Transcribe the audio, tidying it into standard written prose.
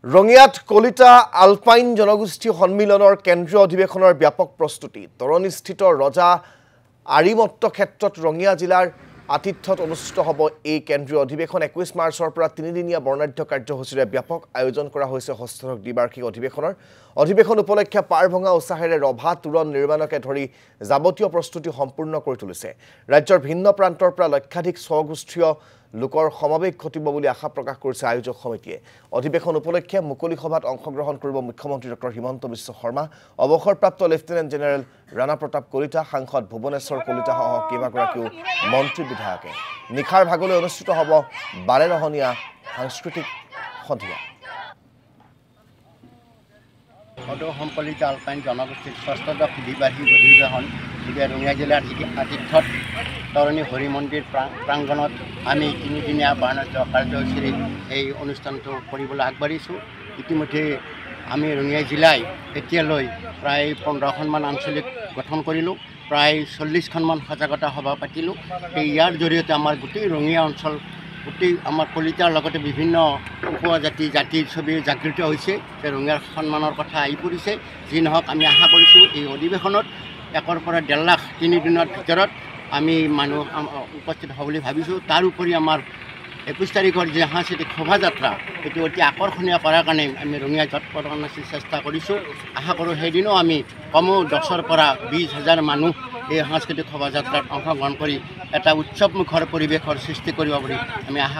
ৰঙিয়াত কলিতা আলপাইন জনগোষ্ঠী সন্মিলনৰ কেন্দ্ৰীয় অধিৱেশনৰ ব্যাপক প্ৰস্তুতি তৰণীস্থিত ৰজা আৰিমত্ত ক্ষেত্ৰত ৰঙিয়া জিলাৰ আতিথ্যত অনুষ্ঠিত হ'ব এই কেন্দ্ৰীয় অধিৱেশন 21 মাৰ্চৰ পৰা 3 দিনীয়া বৰ্ণাঢ্য কাৰ্যসূচীৰে ব্যাপক আয়োজন কৰা হৈছে ষষ্ঠদশ দ্বিবাৰ্ষিক অধিৱেশন উপলক্ষে পাৰভঙা উৎসাহেৰে ৰভা তোৰণ নিৰ্মাণকে ধৰি যাৱতীয় প্ৰস্তুতি সম্পূৰ্ণ কৰি তুলিছে ৰাজ্যৰ ভিন্ন প্ৰান্তৰ পৰা লক্ষাধিক স্বগোষ্ঠীয় লোকৰ সমাবেশ ঘটিব বুলি আশা প্ৰকাশ কৰিছে আয়োজক সমিতিয়ে অধিৱেশন উপলক্ষে মুকলি সভাত অংশগ্ৰহণ কৰিব মুখ্যমন্ত্ৰী ডক্টৰ হিমন্ত বিশ্ব শৰ্মা অৱসৰপ্ৰাপ্ত লেফটেনেণ্ট জেনেৰেল ৰাণা প্ৰতাপ কলিতা সাংসদ ভুৱনেশ্বৰ কলিতা সহ কেইবাগৰাকীও মন্ত্ৰী বিধায়কে নিখাৰ ভাগলৈ অনুষ্ঠিত হ'ব 12 ৰহণীয়া সাংস্কৃতিক সন্ধিয়া সম্পলিত আলপাইন জনগোষ্ঠীৰ ষষ্ঠদশ দ্বিবাৰ্ষিক অধিৱেশন ৰঙিয়া জিলাৰ আতিথ্যত তৰণী হৰি মন্দিৰ প্ৰাংগণত আমি 3 দিনীয়া বৰ্ণাঢ্য কাৰ্যসূচীৰে এই অনুষ্ঠানটো কৰিবলৈ আগবাঢ়িছোঁ ইতিমধ্যে আমি ৰঙিয়া জিলাই এতিয়ালৈ প্ৰায় 15খনমান আঞ্চলিক গঠন কৰিলোঁ প্ৰায় 40খনমান সজাগতা সভা পাতিলোঁ ইয়াৰ জৰিয়তে আমাৰ গোটেই ৰঙিয়া অঞ্চল গোটেই আমাৰ কলিতাৰ লগতে বিভিন্ন উপজাতি জাতিৰ ছবি জাগৃত হৈছে যে ৰঙিয়াৰ সন্মানৰ কথা আহি পৰিছে যি নহওক আমি আশা কৰিছোঁ এই অধিৱেশনত 1 পৰা 1.5 লাখ 3 দিনৰ ভিতৰত আমি মানুহ উপস্থিত হ'ব বুলি ভাবিছোঁ তাৰ উপৰি আমাৰ 21 তাৰিখৰ যে সাংস্কৃতিক শোভাযাত্ৰা এইটো অতি আকৰ্ষণীয় কৰাৰ কাৰণে আমি ৰঙিয়া যৎপৰোনাস্তি চেষ্টা কৰিছোঁ আশা কৰোঁ সেইদিনো আমি কমেও 10ৰ পৰা 20,000 মানুহ এই সাংস্কৃতিক শোভাযাত্ৰাত অংশগ্ৰহণ কৰি এটা উৎসৱমুখৰ পৰিৱেশৰ সৃষ্টি কৰিব বুলি আমি আশা